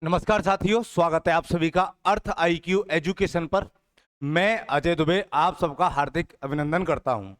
नमस्कार साथियों, स्वागत है आप सभी का अर्थ आईक्यू एजुकेशन पर। मैं अजय दुबे आप सबका हार्दिक अभिनंदन करता हूं।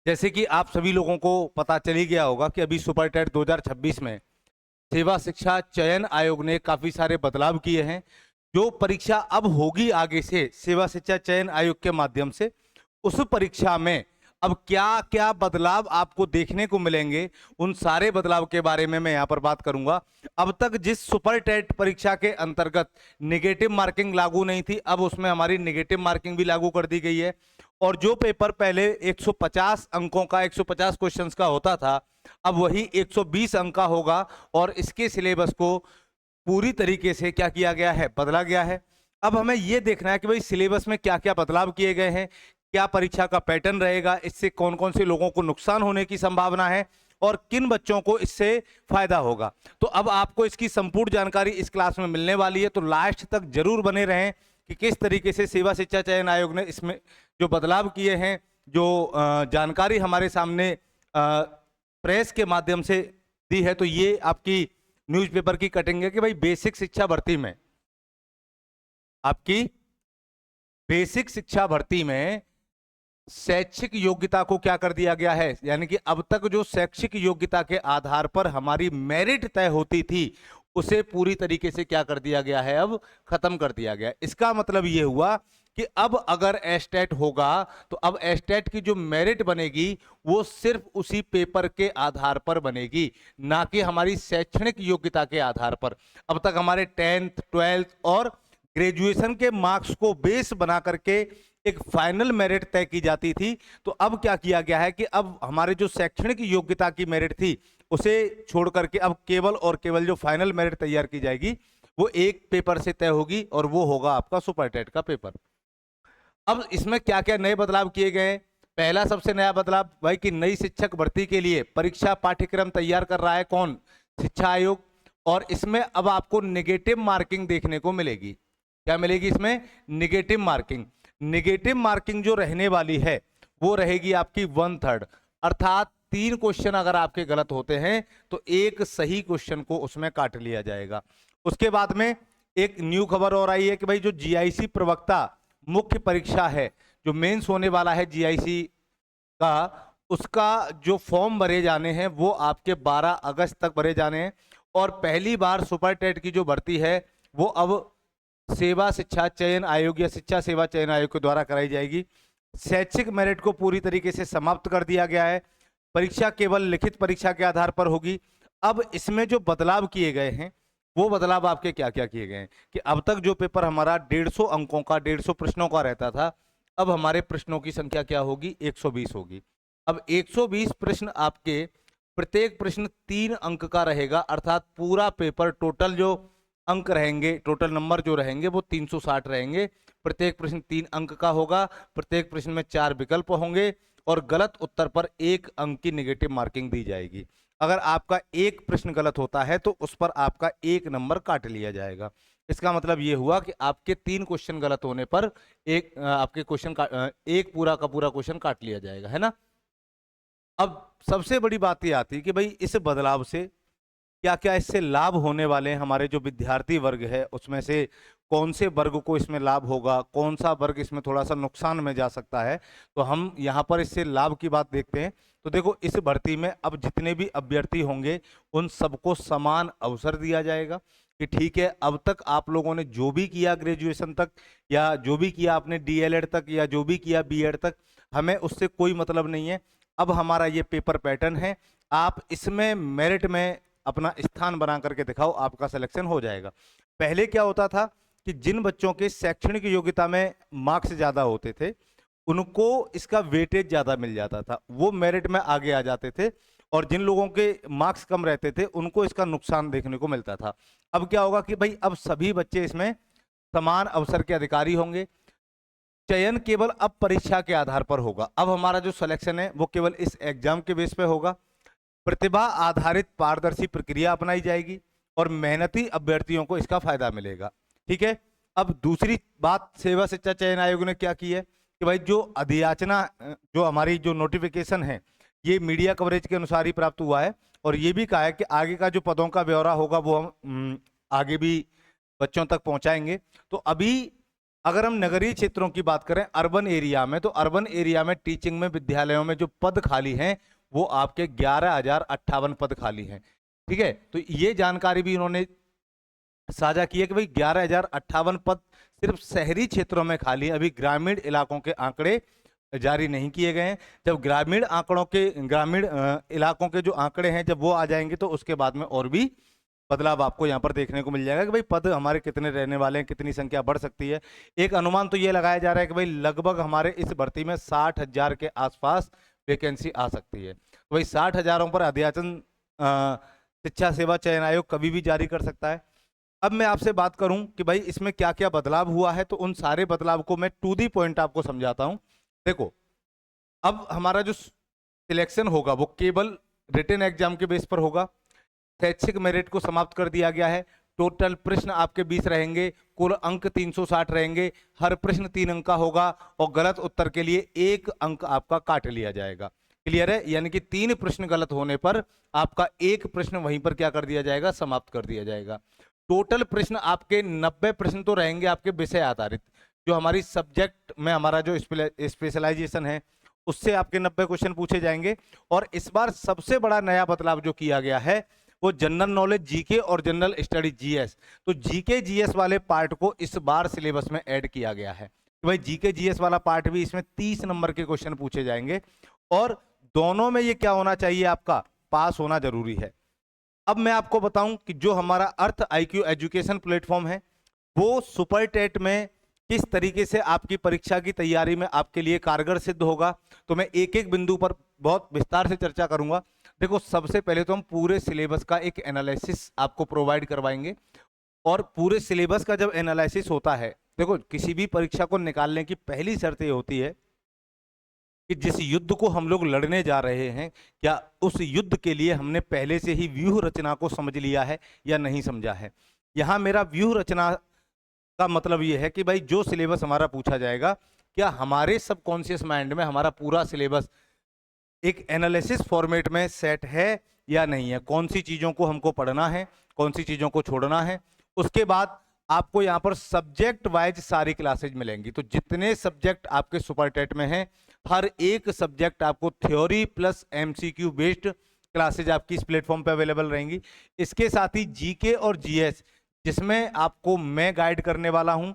जैसे कि आप सभी लोगों को पता चल ही गया होगा कि अभी सुपर टेट 2026 में सेवा शिक्षा चयन आयोग ने काफी सारे बदलाव किए हैं। जो परीक्षा अब होगी आगे से सेवा शिक्षा चयन आयोग के माध्यम से, उस परीक्षा में अब क्या क्या बदलाव आपको देखने को मिलेंगे, उन सारे बदलाव के बारे में मैं यहाँ पर बात करूंगा। अब तक जिस सुपर टेट परीक्षा के अंतर्गत नेगेटिव मार्किंग लागू नहीं थी, अब उसमें हमारी नेगेटिव मार्किंग भी लागू कर दी गई है। और जो पेपर पहले 150 अंकों का 150 क्वेश्चंस का होता था, अब वही 120 अंक का होगा। और इसके सिलेबस को पूरी तरीके से क्या किया गया है, बदला गया है। अब हमें यह देखना है कि भाई सिलेबस में क्या क्या बदलाव किए गए हैं, क्या परीक्षा का पैटर्न रहेगा, इससे कौन कौन से लोगों को नुकसान होने की संभावना है और किन बच्चों को इससे फायदा होगा। तो अब आपको इसकी संपूर्ण जानकारी इस क्लास में मिलने वाली है, तो लास्ट तक जरूर बने रहें कि किस तरीके से सेवा शिक्षा चयन आयोग ने इसमें जो बदलाव किए हैं, जो जानकारी हमारे सामने प्रेस के माध्यम से दी है। तो ये आपकी न्यूज़पेपर की कटिंग है कि भाई बेसिक शिक्षा भर्ती में, आपकी बेसिक शिक्षा भर्ती में शैक्षिक योग्यता को क्या कर दिया गया है, यानी कि अब तक जो शैक्षिक योग्यता के आधार पर हमारी मेरिट तय होती थी, उसे पूरी तरीके से क्या कर दिया गया है, अब खत्म कर दिया गया। इसका मतलब यह हुआ कि अब अगर एस्टेट होगा तो अब एस्टेट की जो मेरिट बनेगी वो सिर्फ उसी पेपर के आधार पर बनेगी, ना कि हमारी शैक्षणिक योग्यता के आधार पर। अब तक हमारे 10th 12th और ग्रेजुएशन के मार्क्स को बेस बना करके एक फाइनल मेरिट तय की जाती थी। तो अब क्या किया गया है कि अब हमारे जो शैक्षणिक योग्यता की मेरिट थी उसे छोड़ करके अब केवल और केवल जो फाइनल मेरिट तैयार की जाएगी वो एक पेपर से तय होगी, और वो होगा आपका सुपर टेट का पेपर। अब इसमें क्या क्या नए बदलाव किए गए हैं। पहला सबसे नया बदलाव भाई कि नई शिक्षक भर्ती के लिए परीक्षा पाठ्यक्रम तैयार कर रहा है कौन, शिक्षा आयोग। और इसमें अब आपको नेगेटिव मार्किंग देखने को मिलेगी। क्या मिलेगी इसमें, नेगेटिव मार्किंग। नेगेटिव मार्किंग जो रहने वाली है वो रहेगी आपकी 1/3, अर्थात 3 क्वेश्चन अगर आपके गलत होते हैं तो एक सही क्वेश्चन को उसमें काट लिया जाएगा। उसके बाद में एक न्यू खबर और आई है कि भाई जो जीआईसी प्रवक्ता मुख्य परीक्षा है, जो मेंस होने वाला है जीआईसी का, उसका जो फॉर्म भरे जाने हैं वो आपके 12 अगस्त तक भरे जाने हैं। और पहली बार सुपर टेट की जो भर्ती है वो अब सेवा शिक्षा चयन आयोग या शिक्षा सेवा चयन आयोग के द्वारा कराई जाएगी। शैक्षिक मेरिट को पूरी तरीके से समाप्त कर दिया गया है। परीक्षा केवल लिखित परीक्षा के आधार पर होगी। अब इसमें जो बदलाव किए गए हैं वो बदलाव आपके क्या क्या किए गए हैं कि अब तक जो पेपर हमारा 150 अंकों का 150 प्रश्नों का रहता था, अब हमारे प्रश्नों की संख्या क्या होगी, 120 होगी। अब 120 प्रश्न आपके, प्रत्येक प्रश्न 3 अंक का रहेगा, अर्थात पूरा पेपर टोटल जो अंक रहेंगे, टोटल नंबर जो रहेंगे वो 360 रहेंगे। प्रत्येक प्रश्न 3 अंक का होगा। प्रत्येक प्रश्न में 4 विकल्प होंगे और गलत उत्तर पर 1 अंक की नेगेटिव मार्किंग दी जाएगी। अगर आपका एक प्रश्न गलत होता है तो उस पर आपका 1 नंबर काट लिया जाएगा। इसका मतलब ये हुआ कि आपके 3 क्वेश्चन गलत होने पर एक आपके क्वेश्चन का एक पूरा का पूरा क्वेश्चन काट लिया जाएगा, है ना। अब सबसे बड़ी बात ये आती है कि भाई इस बदलाव से क्या क्या इससे लाभ होने वाले हैं। हमारे जो विद्यार्थी वर्ग है उसमें से कौन से वर्ग को इसमें लाभ होगा, कौन सा वर्ग इसमें थोड़ा सा नुकसान में जा सकता है, तो हम यहाँ पर इससे लाभ की बात देखते हैं। तो देखो, इस भर्ती में अब जितने भी अभ्यर्थी होंगे उन सबको समान अवसर दिया जाएगा कि ठीक है, अब तक आप लोगों ने जो भी किया ग्रेजुएशन तक, या जो भी किया आपने डीएलएड तक, या जो भी किया बीएड तक, हमें उससे कोई मतलब नहीं है। अब हमारा ये पेपर पैटर्न है, आप इसमें मेरिट में अपना स्थान बना करके दिखाओ, आपका सिलेक्शन हो जाएगा। पहले क्या होता था कि जिन बच्चों के शैक्षणिक योग्यता में मार्क्स ज्यादा होते थे उनको इसका वेटेज ज्यादा मिल जाता था, वो मेरिट में आगे आ जाते थे। और जिन लोगों के मार्क्स कम रहते थे उनको इसका नुकसान देखने को मिलता था। अब क्या होगा कि भाई अब सभी बच्चे इसमें समान अवसर के अधिकारी होंगे। चयन केवल अब परीक्षा के आधार पर होगा। अब हमारा जो सिलेक्शन है वो केवल इस एग्जाम के बेस पे होगा। प्रतिभा आधारित पारदर्शी प्रक्रिया अपनाई जाएगी और मेहनती अभ्यर्थियों को इसका फायदा मिलेगा। ठीक है। अब दूसरी बात सेवा शिक्षा चयन आयोग ने क्या की है कि भाई जो अधियाचना, जो हमारी जो नोटिफिकेशन है, ये मीडिया कवरेज के अनुसार ही प्राप्त हुआ है। और ये भी कहा है कि आगे का जो पदों का ब्यौरा होगा वो हम आगे भी बच्चों तक पहुंचाएंगे। तो अभी अगर हम नगरीय क्षेत्रों की बात करें, अर्बन एरिया में, तो अर्बन एरिया में टीचिंग में विद्यालयों में जो पद खाली हैं वो आपके 11,058 पद खाली हैं। ठीक है, तो ये जानकारी भी इन्होंने साझा की है कि भाई 11,058 पद सिर्फ शहरी क्षेत्रों में खाली है। अभी ग्रामीण इलाकों के आंकड़े जारी नहीं किए गए हैं। जब ग्रामीण इलाकों के जो आंकड़े हैं जब वो आ जाएंगे तो उसके बाद में और भी बदलाव आपको यहाँ पर देखने को मिल जाएगा कि भाई पद हमारे कितने रहने वाले हैं, कितनी संख्या बढ़ सकती है। एक अनुमान तो ये लगाया जा रहा है कि भाई लगभग हमारे इस भर्ती में 60,000 के आसपास वैकेंसी आ सकती है। तो भाई 60,000 पर अध्याचन शिक्षा सेवा चयन आयोग कभी भी जारी कर सकता है। अब मैं आपसे बात करूं कि भाई इसमें क्या क्या बदलाव हुआ है, तो उन सारे बदलाव को मैं टू दी पॉइंट आपको समझाता हूं। देखो, अब हमारा जो सिलेक्शन होगा वो केवल रिटन एग्जाम के बेस पर होगा। शैक्षिक मेरिट को समाप्त कर दिया गया है। टोटल प्रश्न आपके 20 रहेंगे, कुल अंक 360 रहेंगे, हर प्रश्न 3 अंक का होगा और गलत उत्तर के लिए 1 अंक आपका काट लिया जाएगा। क्लियर है? यानी कि 3 प्रश्न गलत होने पर आपका 1 प्रश्न वहीं पर क्या कर दिया जाएगा, समाप्त कर दिया जाएगा। टोटल प्रश्न आपके 90 प्रश्न तो रहेंगे आपके विषय आधारित, जो हमारी सब्जेक्ट में हमारा जो स्पेशलाइजेशन है उससे आपके 90 क्वेश्चन पूछे जाएंगे। और इस बार सबसे बड़ा नया बदलाव जो किया गया है वो जनरल नॉलेज जीके और जनरल स्टडी जीएस। तो जीके जीएस वाले पार्ट को इस बार सिलेबस में ऐड किया गया है। तो भाई जीके जीएस वाला पार्ट भी, इसमें 30 नंबर के क्वेश्चन पूछे जाएंगे और दोनों में ये क्या होना चाहिए, आपका पास होना जरूरी है। अब मैं आपको बताऊं कि जो हमारा अर्थ आईक्यू एजुकेशन प्लेटफॉर्म है वो सुपर टेट में किस तरीके से आपकी परीक्षा की तैयारी में आपके लिए कारगर सिद्ध होगा, तो मैं एक एक बिंदु पर बहुत विस्तार से चर्चा करूंगा। देखो, सबसे पहले तो हम पूरे सिलेबस का एक एनालिसिस आपको प्रोवाइड करवाएंगे। और पूरे सिलेबस का जब एनालिसिस होता है, देखो किसी भी परीक्षा को निकालने की पहली शर्त ये होती है कि जिस युद्ध को हम लोग लड़ने जा रहे हैं, क्या उस युद्ध के लिए हमने पहले से ही व्यूह रचना को समझ लिया है या नहीं समझा है। यहां मेरा व्यूह रचना का मतलब यह है कि भाई जो सिलेबस हमारा पूछा जाएगा, क्या हमारे सबकॉन्शियस माइंड में हमारा पूरा सिलेबस एक एनालिसिस फॉर्मेट में सेट है या नहीं है, कौन सी चीजों को हमको पढ़ना है, कौन सी चीजों को छोड़ना है। उसके बाद आपको यहाँ पर सब्जेक्ट वाइज सारी क्लासेज मिलेंगी। तो जितने सब्जेक्ट आपके सुपर टेट में हैं, हर एक सब्जेक्ट आपको theory plus MCQ based classes आपकी इस प्लेटफॉर्म पे अवेलेबल रहेंगी। इसके साथ ही जीके और जीएस, जिसमें आपको मैं गाइड करने वाला हूं।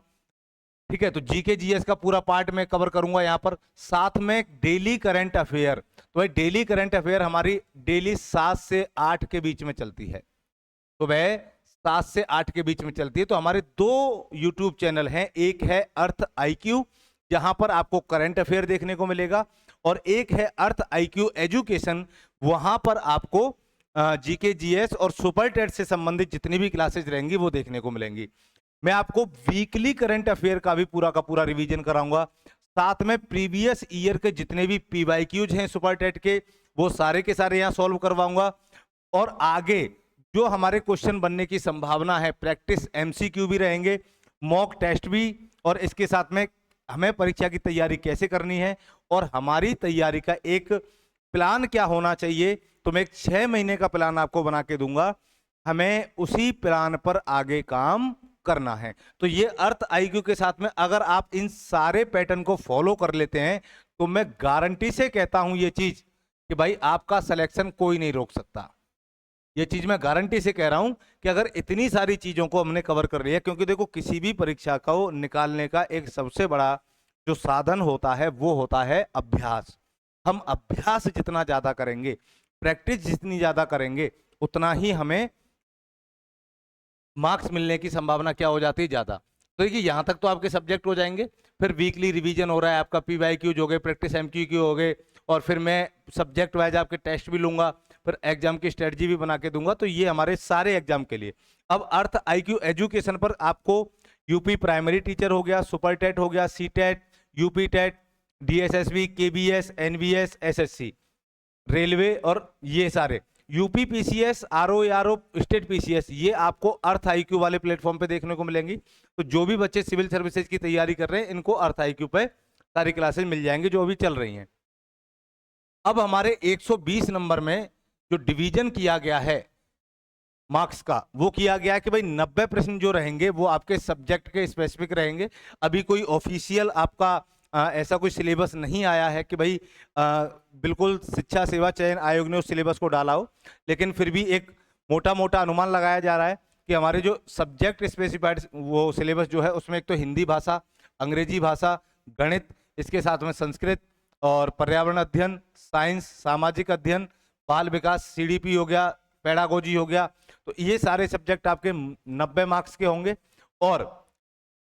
ठीक है, तो जीके जीएस का पूरा पार्ट मैं कवर करूंगा यहाँ पर, साथ में डेली करंट अफेयर। तो भाई डेली करंट अफेयर हमारी डेली 7 से 8 के बीच में चलती है, तो वह 7 से 8 के बीच में चलती है। तो हमारे 2 यूट्यूब चैनल हैं, एक है अर्थ आईक्यू जहां पर आपको करंट अफेयर देखने को मिलेगा, और एक है अर्थ आईक्यू एजुकेशन, वहां पर आपको जीके जीएस और सुपर टेट से संबंधित जितनी भी क्लासेज रहेंगी वो देखने को मिलेंगी। मैं आपको वीकली करंट अफेयर का भी पूरा का पूरा रिवीजन कराऊंगा, साथ में प्रीवियस ईयर के जितने भी पीवाईक्यूज हैं सुपर टेट के वो सारे के सारे यहां सॉल्व करवाऊंगा। और आगे जो हमारे क्वेश्चन बनने की संभावना है, प्रैक्टिस एमसीक्यू भी रहेंगे, मॉक टेस्ट भी, और इसके साथ में हमें परीक्षा की तैयारी कैसे करनी है और हमारी तैयारी का एक प्लान क्या होना चाहिए। तो मैं एक 6 महीने का प्लान आपको बना के दूंगा, हमें उसी प्लान पर आगे काम करना है। तो ये अर्थ आईक्यू के साथ में अगर आप इन सारे पैटर्न को फॉलो कर लेते हैं तो मैं गारंटी से कहता हूं ये चीज कि भाई आपका सिलेक्शन कोई नहीं रोक सकता। ये चीज मैं गारंटी से कह रहा हूं कि अगर इतनी सारी चीजों को हमने कवर कर लिया, क्योंकि देखो किसी भी परीक्षा को निकालने का एक सबसे बड़ा जो साधन होता है वो होता है अभ्यास। हम अभ्यास जितना ज्यादा करेंगे, प्रैक्टिस जितनी ज्यादा करेंगे, उतना ही हमें मार्क्स मिलने की संभावना क्या हो जाती है, ज्यादा। तो देखिए यहां तक तो आपके सब्जेक्ट हो जाएंगे, फिर वीकली रिवीजन हो रहा है, आपका पीवाईक्यूज हो गए, प्रैक्टिस एमक्यूक्यू हो गए, और फिर मैं सब्जेक्ट वाइज आपके टेस्ट भी लूंगा, फिर एग्जाम की स्ट्रेटजी भी बना के दूंगा। तो ये हमारे सारे एग्जाम के लिए। अब अर्थ आईक्यू एजुकेशन पर आपको यूपी प्राइमरी टीचर हो गया, सुपर टेट हो गया, C TET, UP TET, DSSB, KVS, NVS, SSC, railway, और ये सारे UP PCS, RO state PCS, ये आपको अर्थ आईक्यू वाले प्लेटफॉर्म पे देखने को मिलेंगी। तो जो भी बच्चे सिविल सर्विसेज की तैयारी कर रहे हैं, इनको अर्थ आईक्यू पे सारी क्लासेस मिल जाएंगी जो अभी चल रही हैं। अब हमारे 120 नंबर में जो डिवीजन किया गया है मार्क्स का वो किया गया है कि भाई 90 प्रश्न जो रहेंगे वो आपके सब्जेक्ट के स्पेसिफिक रहेंगे। अभी कोई ऑफिशियल आपका ऐसा कोई सिलेबस नहीं आया है कि भाई बिल्कुल शिक्षा सेवा चयन आयोग ने उस सिलेबस को डाला हो, लेकिन फिर भी एक मोटा मोटा अनुमान लगाया जा रहा है कि हमारे जो सब्जेक्ट स्पेसिफाइड वो सिलेबस जो है उसमें एक तो हिंदी भाषा, अंग्रेजी भाषा, गणित, इसके साथ में संस्कृत और पर्यावरण अध्ययन, साइंस, सामाजिक अध्ययन, बाल विकास, सीडीपी हो गया, पेडागोजी हो गया, तो ये सारे सब्जेक्ट आपके 90 मार्क्स के होंगे। और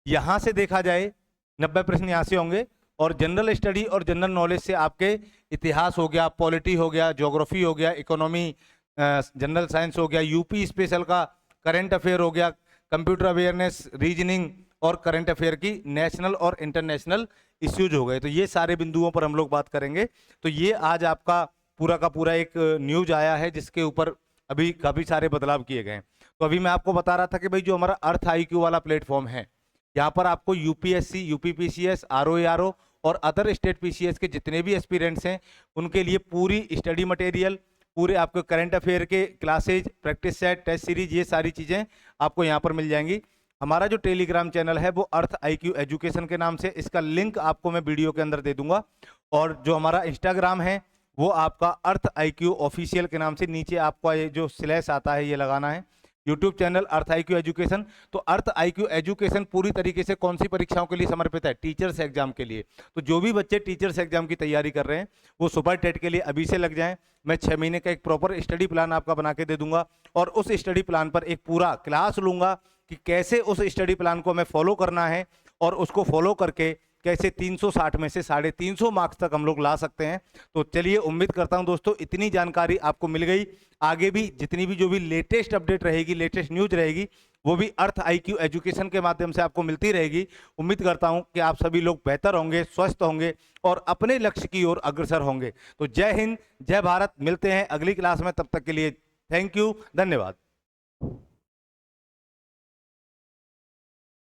यहां से देखा जाए 90 प्रश्न यहां से होंगे, और जनरल स्टडी और जनरल नॉलेज से आपके इतिहास हो गया, पॉलिटी हो गया, ज्योग्राफी हो गया, इकोनॉमी, जनरल साइंस हो गया, यूपी स्पेशल का करंट अफेयर हो गया, कंप्यूटर अवेयरनेस, रीजनिंग और करंट अफेयर की नेशनल और इंटरनेशनल इश्यूज हो गए। तो ये सारे बिंदुओं पर हम लोग बात करेंगे। तो ये आज आपका पूरा का पूरा एक न्यूज आया है जिसके ऊपर अभी काफी सारे बदलाव किए गए हैं। तो अभी मैं आपको बता रहा था कि भाई जो हमारा अर्थ आईक्यू वाला प्लेटफॉर्म है, यहाँ पर आपको यूपीएससी, यूपीपीसीएस, आरओएआरओ और अदर स्टेट पीसीएस के जितने भी एस्पिरेंट्स हैं उनके लिए पूरी स्टडी मटेरियल, पूरे आपको करंट अफेयर के classes, practice set, test series, ये सारी चीजें आपको यहाँ पर मिल जाएंगी। हमारा जो टेलीग्राम चैनल है वो अर्थ आईक्यू एजुकेशन के नाम से, इसका लिंक आपको मैं वीडियो के अंदर दे दूंगा। और जो हमारा इंस्टाग्राम है वो आपका अर्थ आईक्यू ऑफिशियल के नाम से, नीचे आपका ये जो स्लैश आता है ये लगाना है। यूट्यूब चैनल अर्थ आईक्यू एजुकेशन। तो अर्थ आईक्यू एजुकेशन पूरी तरीके से कौन सी परीक्षाओं के लिए समर्पित है? टीचर्स एग्जाम के लिए। तो जो भी बच्चे टीचर्स एग्जाम की तैयारी कर रहे हैं वो सुपर टेट के लिए अभी से लग जाएं। मैं 6 महीने का एक प्रॉपर स्टडी प्लान आपका बना के दे दूंगा, और उस स्टडी प्लान पर एक पूरा क्लास लूंगा कि कैसे उस स्टडी प्लान को हमें फॉलो करना है, और उसको फॉलो करके कैसे 360 में से 350 मार्क्स तक हम लोग ला सकते हैं। तो चलिए, उम्मीद करता हूं दोस्तों इतनी जानकारी आपको मिल गई। आगे भी जितनी भी जो भी लेटेस्ट अपडेट रहेगी, लेटेस्ट न्यूज रहेगी, वो भी अर्थ आईक्यू एजुकेशन के माध्यम से आपको मिलती रहेगी। उम्मीद करता हूं कि आप सभी लोग बेहतर होंगे, स्वस्थ होंगे और अपने लक्ष्य की ओर अग्रसर होंगे। तो जय हिंद, जय भारत। मिलते हैं अगली क्लास में, तब तक के लिए थैंक यू, धन्यवाद।